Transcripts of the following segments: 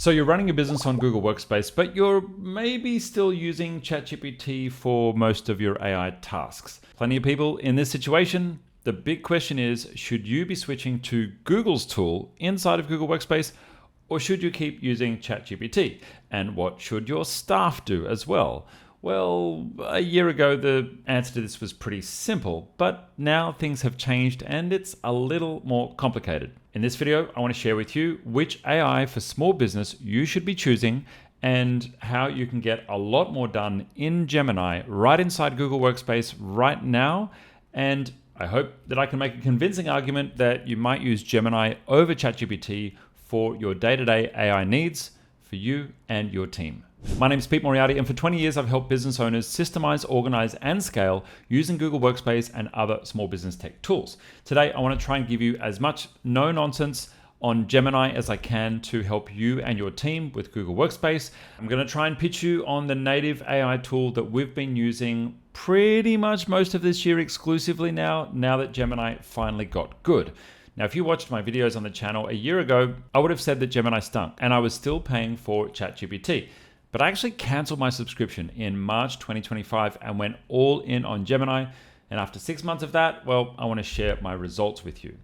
So you're running a business on Google Workspace, but you're maybe still using ChatGPT for most of your AI tasks. Plenty of people in this situation. The big question is, should you be switching to Google's tool inside of Google Workspace, or should you keep using ChatGPT? And what should your staff do as well? Well, a year ago, the answer to this was pretty simple, but now things have changed and it's a little more complicated. In this video, I want to share with you which AI for small business you should be choosing and how you can get a lot more done in Gemini right inside Google Workspace right now. And I hope that I can make a convincing argument that you might use Gemini over ChatGPT for your day-to-day AI needs for you and your team. My name is Pete Morty, and for 20 years I've helped business owners systemize, organize, and scale using Google Workspace and other small business tech tools. Today, I want to try and give you as much no-nonsense on Gemini as I can to help you and your team with Google Workspace. I'm going to try and pitch you on the native AI tool that we've been using pretty much most of this year exclusively now that Gemini finally got good. Now, if you watched my videos on the channel a year ago, I would have said that Gemini stunk and I was still paying for ChatGPT. But I actually canceled my subscription in March 2025 and went all in on Gemini. And after 6 months of that, well, I want to share my results with you.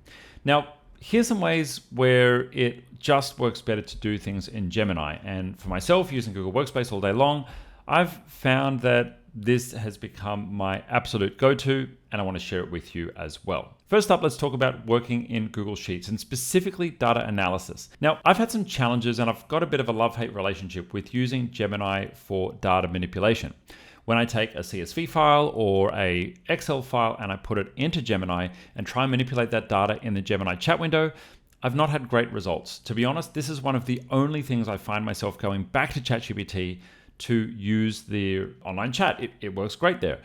Now, here's some ways where it just works better to do things in Gemini. And for myself, using Google Workspace all day long, I've found that this has become my absolute go-to, and I want to share it with you as well. First up, let's talk about working in Google Sheets and specifically data analysis. Now, I've had some challenges and I've got a bit of a love-hate relationship with using Gemini for data manipulation. When I take a CSV file or a Excel file and I put it into Gemini and try and manipulate that data in the Gemini chat window, I've not had great results. To be honest, this is one of the only things I find myself going back to ChatGPT to use the online chat. It works great there.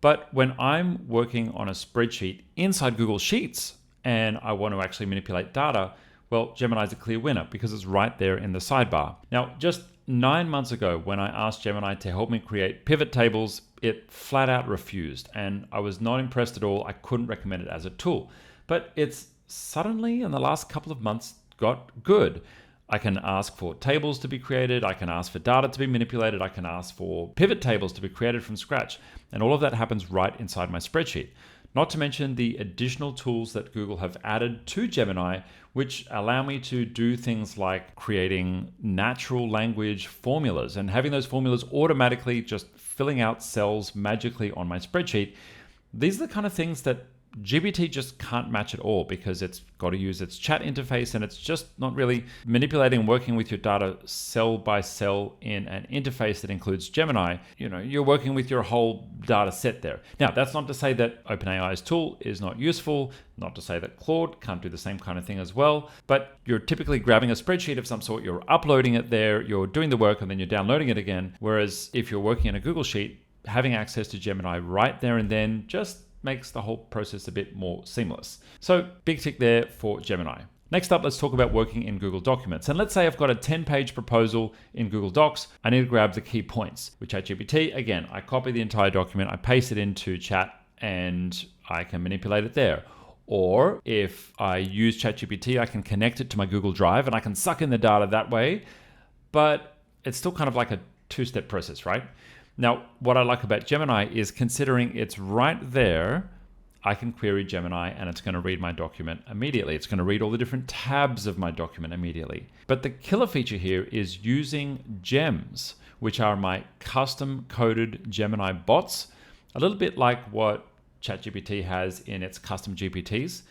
But when I'm working on a spreadsheet inside Google Sheets and I want to actually manipulate data, well, Gemini is a clear winner because it's right there in the sidebar. Now, just 9 months ago, when I asked Gemini to help me create pivot tables, it flat out refused, and I was not impressed at all. I couldn't recommend it as a tool. But it's suddenly, in the last couple of months, got good. I can ask for tables to be created, I can ask for data to be manipulated, I can ask for pivot tables to be created from scratch, and all of that happens right inside my spreadsheet. Not to mention the additional tools that Google have added to Gemini, which allow me to do things like creating natural language formulas and having those formulas automatically just filling out cells magically on my spreadsheet. These are the kind of things that GPT just can't match at all because it's got to use its chat interface and it's just not really manipulating and working with your data cell by cell in an interface that includes Gemini. You're working with your whole data set there. Now, that's not to say that OpenAI's tool is not useful, not to say that Claude can't do the same kind of thing as well, but you're typically grabbing a spreadsheet of some sort, you're uploading it there, you're doing the work, and then you're downloading it again. Whereas if you're working in a Google Sheet, having access to Gemini right there and then just makes the whole process a bit more seamless. So big tick there for Gemini. Next up, let's talk about working in Google Documents. And let's say I've got a 10-page proposal in Google Docs. I need to grab the key points. With ChatGPT, again, I copy the entire document, I paste it into chat, and I can manipulate it there. Or if I use ChatGPT, I can connect it to my Google Drive and I can suck in the data that way. But it's still kind of like a two-step process, right? Now, what I like about Gemini is considering it's right there, I can query Gemini and it's going to read my document immediately. It's going to read all the different tabs of my document immediately. But the killer feature here is using gems, which are my custom coded Gemini bots, a little bit like what ChatGPT has in its custom GPTs.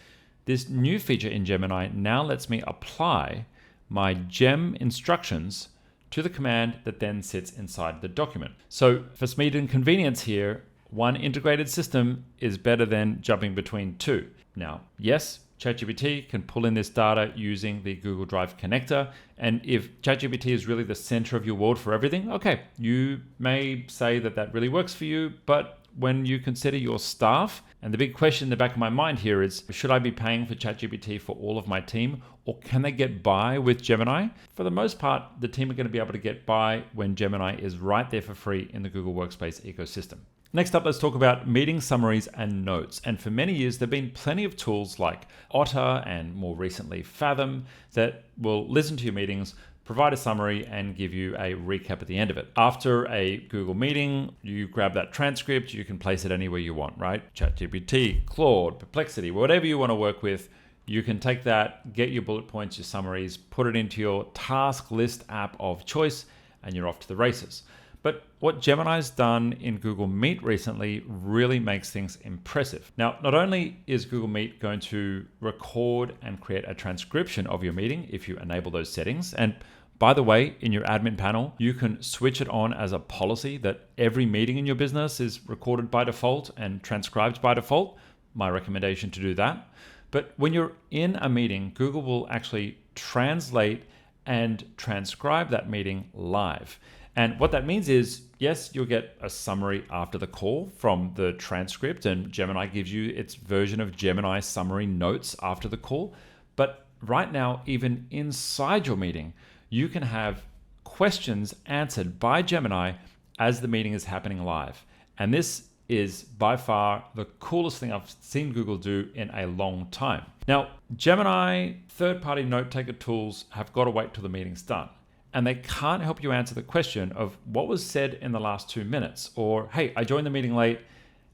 This new feature in Gemini now lets me apply my gem instructions to the command that then sits inside the document. So for speed and convenience here, one integrated system is better than jumping between two. Now, yes, ChatGPT can pull in this data using the Google Drive connector. And if ChatGPT is really the center of your world for everything, okay, you may say that that really works for you, but when you consider your staff, and the big question in the back of my mind here is, should I be paying for ChatGPT for all of my team, or can they get by with Gemini? For the most part, the team are going to be able to get by when Gemini is right there for free in the Google Workspace ecosystem. Next up, let's talk about meeting summaries and notes. And for many years, there have been plenty of tools like Otter and more recently Fathom that will listen to your meetings, provide a summary, and give you a recap at the end of it. After a Google meeting, you grab that transcript, you can place it anywhere you want, right? ChatGPT, Claude, Perplexity, whatever you want to work with. You can take that, get your bullet points, your summaries, put it into your task list app of choice, and you're off to the races. But what Gemini's done in Google Meet recently really makes things impressive. Now, not only is Google Meet going to record and create a transcription of your meeting if you enable those settings, and by the way, in your admin panel, you can switch it on as a policy that every meeting in your business is recorded by default and transcribed by default. My recommendation to do that. But when you're in a meeting, Google will actually translate and transcribe that meeting live. And what that means is, yes, you'll get a summary after the call from the transcript, and Gemini gives you its version of Gemini summary notes after the call. But right now, even inside your meeting, you can have questions answered by Gemini as the meeting is happening live. And this is by far the coolest thing I've seen Google do in a long time. Now, Gemini third-party note-taker tools have got to wait till the meeting's done. And they can't help you answer the question of what was said in the last 2 minutes, or, hey, I joined the meeting late,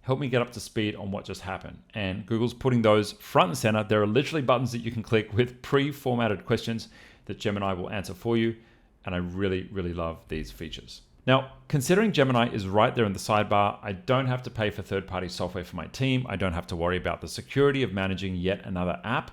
help me get up to speed on what just happened. And Google's putting those front and center. There are literally buttons that you can click with pre-formatted questions that Gemini will answer for you. And I really, really love these features. Now, considering Gemini is right there in the sidebar, I don't have to pay for third-party software for my team. I don't have to worry about the security of managing yet another app.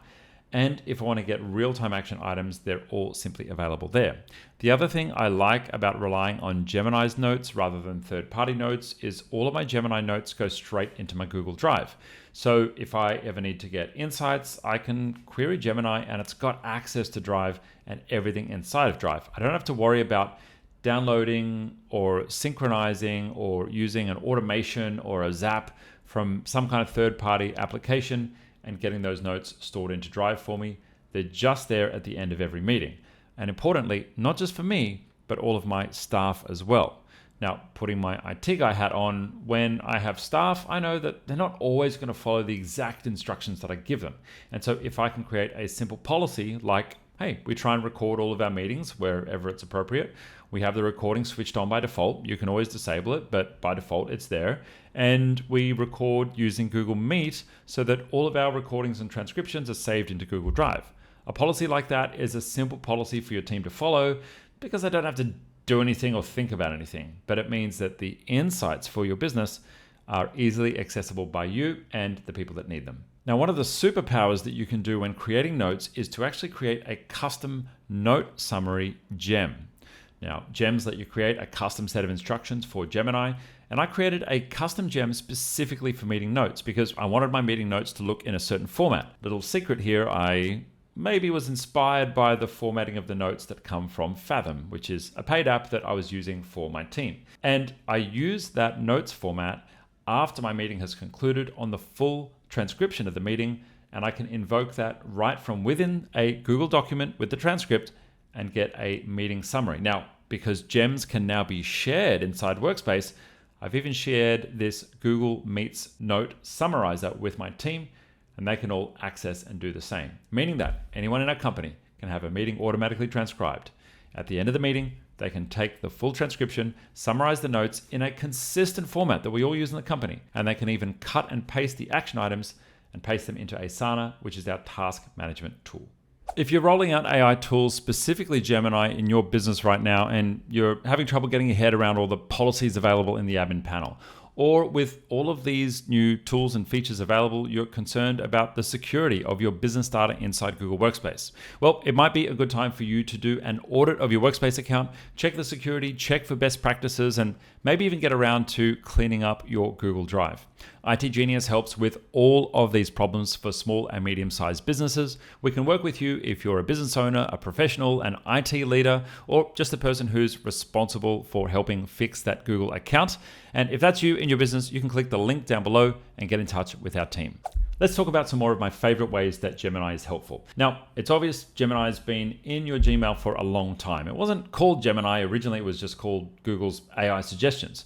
And if I want to get real-time action items, they're all simply available there. The other thing I like about relying on Gemini's notes rather than third-party notes is all of my Gemini notes go straight into my Google Drive. So if I ever need to get insights, I can query Gemini and it's got access to Drive and everything inside of Drive. I don't have to worry about downloading or synchronizing or using an automation or a zap from some kind of third-party application and getting those notes stored into Drive for me. They're just there at the end of every meeting. And importantly, not just for me, but all of my staff as well. Now, putting my IT guy hat on, when I have staff, I know that they're not always going to follow the exact instructions that I give them. And so if I can create a simple policy like, hey, we try and record all of our meetings wherever it's appropriate. We have the recording switched on by default. You can always disable it, but by default it's there. And we record using Google Meet so that all of our recordings and transcriptions are saved into Google Drive. A policy like that is a simple policy for your team to follow because I don't have to do anything or think about anything, but it means that the insights for your business are easily accessible by you and the people that need them. Now, one of the superpowers that you can do when creating notes is to actually create a custom note summary gem. Now, gems let you create a custom set of instructions for Gemini, and I created a custom gem specifically for meeting notes because I wanted my meeting notes to look in a certain format. Little secret here, I maybe was inspired by the formatting of the notes that come from Fathom, which is a paid app that I was using for my team. And I used that notes format after my meeting has concluded on the full transcription of the meeting, and I can invoke that right from within a Google document with the transcript and get a meeting summary. Now, because gems can now be shared inside Workspace, I've even shared this Google Meets note summarizer with my team, and they can all access and do the same, meaning that anyone in our company can have a meeting automatically transcribed. At the end of the meeting, they can take the full transcription, summarize the notes in a consistent format that we all use in the company, and they can even cut and paste the action items and paste them into Asana, which is our task management tool. If you're rolling out AI tools, specifically Gemini, in your business right now, and you're having trouble getting your head around all the policies available in the admin panel, or with all of these new tools and features available, you're concerned about the security of your business data inside Google Workspace. Well, it might be a good time for you to do an audit of your Workspace account, check the security, check for best practices, and maybe even get around to cleaning up your Google Drive. itGenius helps with all of these problems for small and medium-sized businesses. We can work with you if you're a business owner, a professional, an IT leader, or just a person who's responsible for helping fix that Google account. And if that's you in your business, you can click the link down below and get in touch with our team. Let's talk about some more of my favorite ways that Gemini is helpful. Now, it's obvious Gemini's been in your Gmail for a long time. It wasn't called Gemini. Originally, it was just called Google's AI suggestions.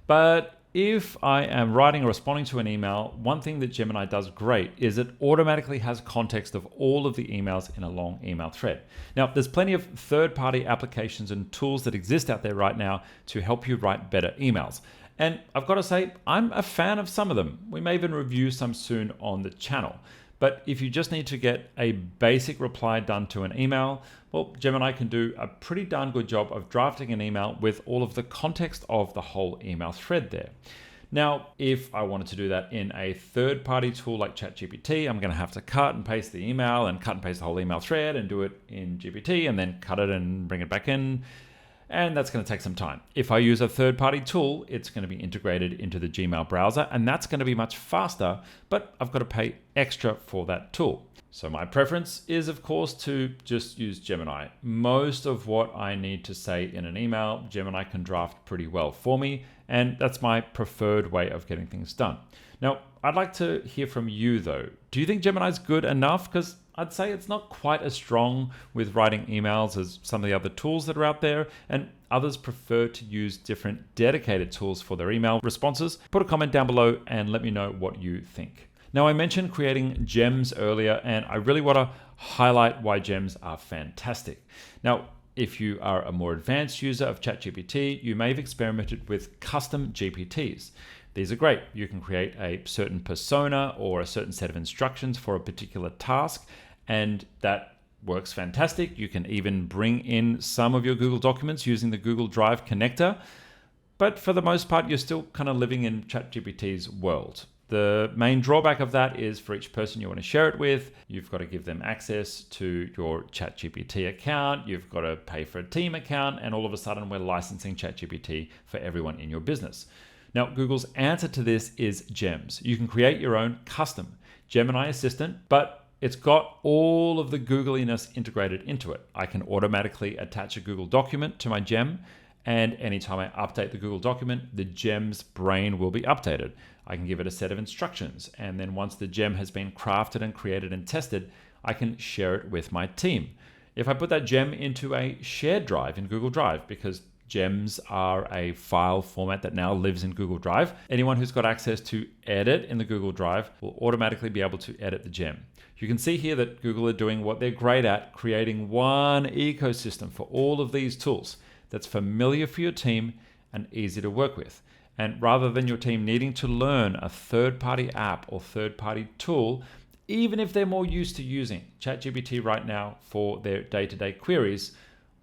But if I am writing or responding to an email, one thing that Gemini does great is it automatically has context of all of the emails in a long email thread. Now, there's plenty of third-party applications and tools that exist out there right now to help you write better emails. And I've got to say, I'm a fan of some of them. We may even review some soon on the channel. But if you just need to get a basic reply done to an email, well, Gemini can do a pretty darn good job of drafting an email with all of the context of the whole email thread there. Now, if I wanted to do that in a third-party tool like ChatGPT, I'm going to have to cut and paste the email and cut and paste the whole email thread and do it in GPT and then cut it and bring it back in. And that's going to take some time. If I use a third-party tool, it's going to be integrated into the Gmail browser, and that's going to be much faster, but I've got to pay extra for that tool. So my preference is, of course, to just use Gemini. Most of what I need to say in an email, Gemini can draft pretty well for me, and that's my preferred way of getting things done. Now, I'd like to hear from you, though. Do you think Gemini's good enough? Because I'd say it's not quite as strong with writing emails as some of the other tools that are out there, and others prefer to use different dedicated tools for their email responses. Put a comment down below and let me know what you think. Now, I mentioned creating gems earlier, and I really want to highlight why gems are fantastic. Now, if you are a more advanced user of ChatGPT, you may have experimented with custom GPTs. These are great. You can create a certain persona or a certain set of instructions for a particular task, and that works fantastic. You can even bring in some of your Google documents using the Google Drive connector, but for the most part, you're still kind of living in ChatGPT's world. The main drawback of that is for each person you want to share it with, you've got to give them access to your ChatGPT account, you've got to pay for a team account, and all of a sudden we're licensing ChatGPT for everyone in your business. Now, Google's answer to this is Gems. You can create your own custom Gemini assistant, but it's got all of the Googliness integrated into it. I can automatically attach a Google document to my gem, and anytime I update the Google document, the gem's brain will be updated. I can give it a set of instructions, and then once the gem has been crafted and created and tested, I can share it with my team. If I put that gem into a shared drive in Google Drive, because gems are a file format that now lives in Google Drive, anyone who's got access to edit in the Google Drive will automatically be able to edit the gem. You can see here that Google are doing what they're great at, creating one ecosystem for all of these tools that's familiar for your team and easy to work with. And rather than your team needing to learn a third-party app or third-party tool, even if they're more used to using ChatGPT right now for their day-to-day queries,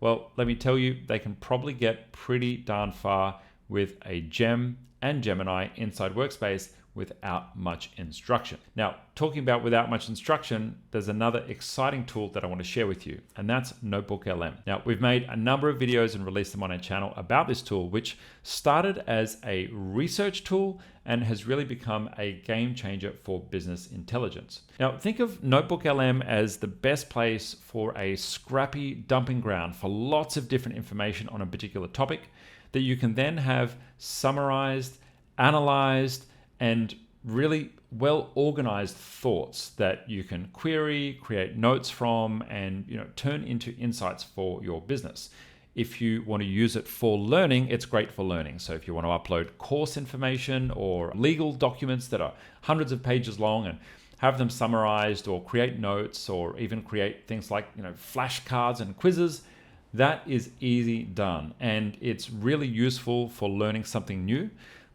well, let me tell you, they can probably get pretty darn far with a gem and Gemini inside Workspace without much instruction. Now, talking about without much instruction, there's another exciting tool that I want to share with you, and that's NotebookLM. Now, we've made a number of videos and released them on our channel about this tool, which started as a research tool and has really become a game changer for business intelligence. Now, think of NotebookLM as the best place for a scrappy dumping ground for lots of different information on a particular topic that you can then have summarized, analyzed, and really well organized thoughts that you can query, create notes from, and turn into insights for your business. If you want to use it for learning, it's great for learning. So if you want to upload course information or legal documents that are hundreds of pages long and have them summarized, or create notes, or even create things like flashcards and quizzes, that is easy done. And it's really useful for learning something new.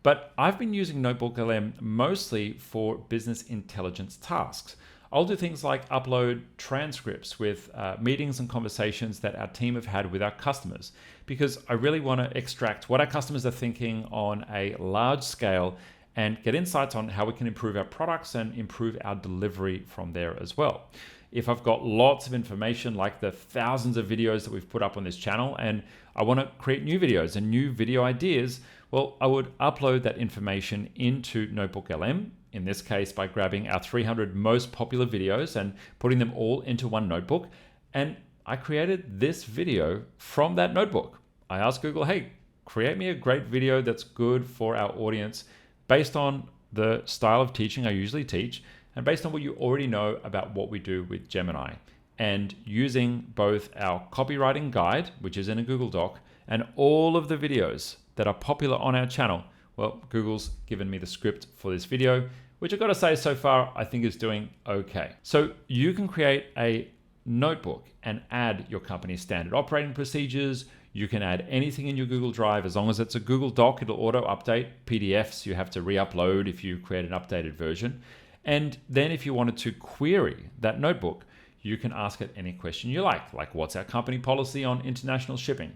But I've been using NotebookLM mostly for business intelligence tasks. I'll do things like upload transcripts with meetings and conversations that our team have had with our customers, because I really want to extract what our customers are thinking on a large scale and get insights on how we can improve our products and improve our delivery from there as well. If I've got lots of information like the thousands of videos that we've put up on this channel, and I want to create new videos and new video ideas, well, I would upload that information into NotebookLM, in this case by grabbing our 300 most popular videos and putting them all into one notebook. And I created this video from that notebook. I asked Google, hey, create me a great video that's good for our audience based on the style of teaching I usually teach and based on what you already know about what we do with Gemini. And using both our copywriting guide, which is in a Google Doc, and all of the videos that are popular on our channel, Well, Google's given me the script for this video, which I've got to say so far, I think is doing okay. So you can create a notebook and add your company's standard operating procedures. You can add anything in your Google Drive. As long as it's a Google Doc, it'll auto update. PDFs you have to re-upload if you create an updated version. And then if you wanted to query that notebook, you can ask it any question you like what's our company policy on international shipping?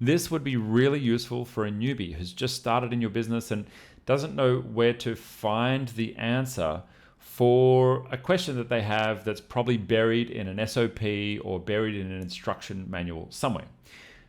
This would be really useful for a newbie who's just started in your business and doesn't know where to find the answer for a question that they have that's probably buried in an SOP or buried in an instruction manual somewhere.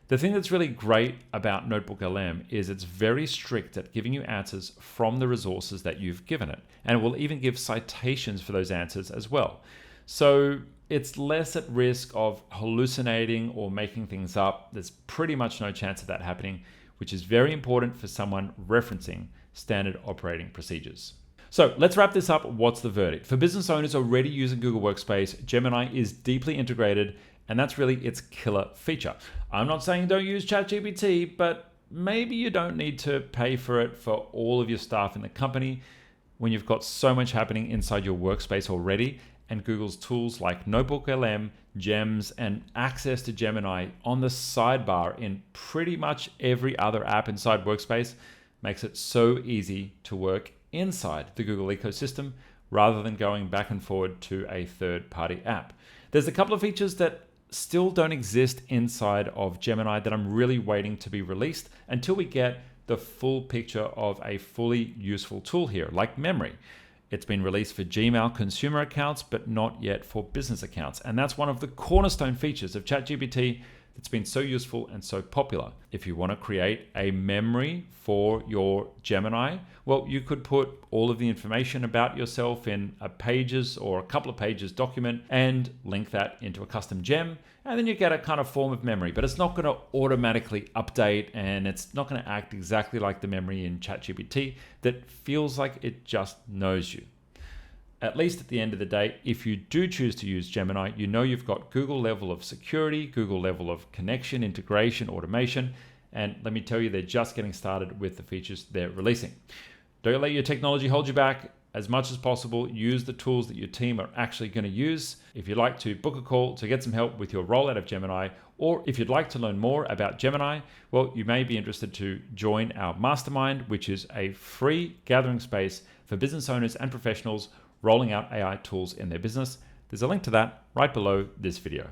The thing that's really great about Notebook LM is it's very strict at giving you answers from the resources that you've given it. And it will even give citations for those answers as well. So it's less at risk of hallucinating or making things up. There's pretty much no chance of that happening, which is very important for someone referencing standard operating procedures. So let's wrap this up. What's the verdict? For business owners already using Google Workspace, Gemini is deeply integrated, and that's really its killer feature. I'm not saying don't use ChatGPT, but maybe you don't need to pay for it for all of your staff in the company when you've got so much happening inside your workspace already, and Google's tools like Notebook LM, Gems, and access to Gemini on the sidebar in pretty much every other app inside Workspace makes it so easy to work inside the Google ecosystem rather than going back and forward to a third-party app. There's a couple of features that still don't exist inside of Gemini that I'm really waiting to be released until we get the full picture of a fully useful tool here, like memory. It's been released for Gmail consumer accounts, but not yet for business accounts. And that's one of the cornerstone features of ChatGPT that's been so useful and so popular. If you want to create a memory for your Gemini, well, you could put all of the information about yourself in a pages or a couple of pages document and link that into a custom gem. And then you get a kind of form of memory, but it's not going to automatically update and it's not going to act exactly like the memory in ChatGPT that feels like it just knows you. At least at the end of the day, if you do choose to use Gemini, you know you've got Google level of security, Google level of connection, integration, automation, and let me tell you, they're just getting started with the features they're releasing. Don't let your technology hold you back. As much as possible, use the tools that your team are actually going to use. If you'd like to book a call to get some help with your rollout of Gemini, or if you'd like to learn more about Gemini, well, you may be interested to join our mastermind, which is a free gathering space for business owners and professionals rolling out AI tools in their business. There's a link to that right below this video.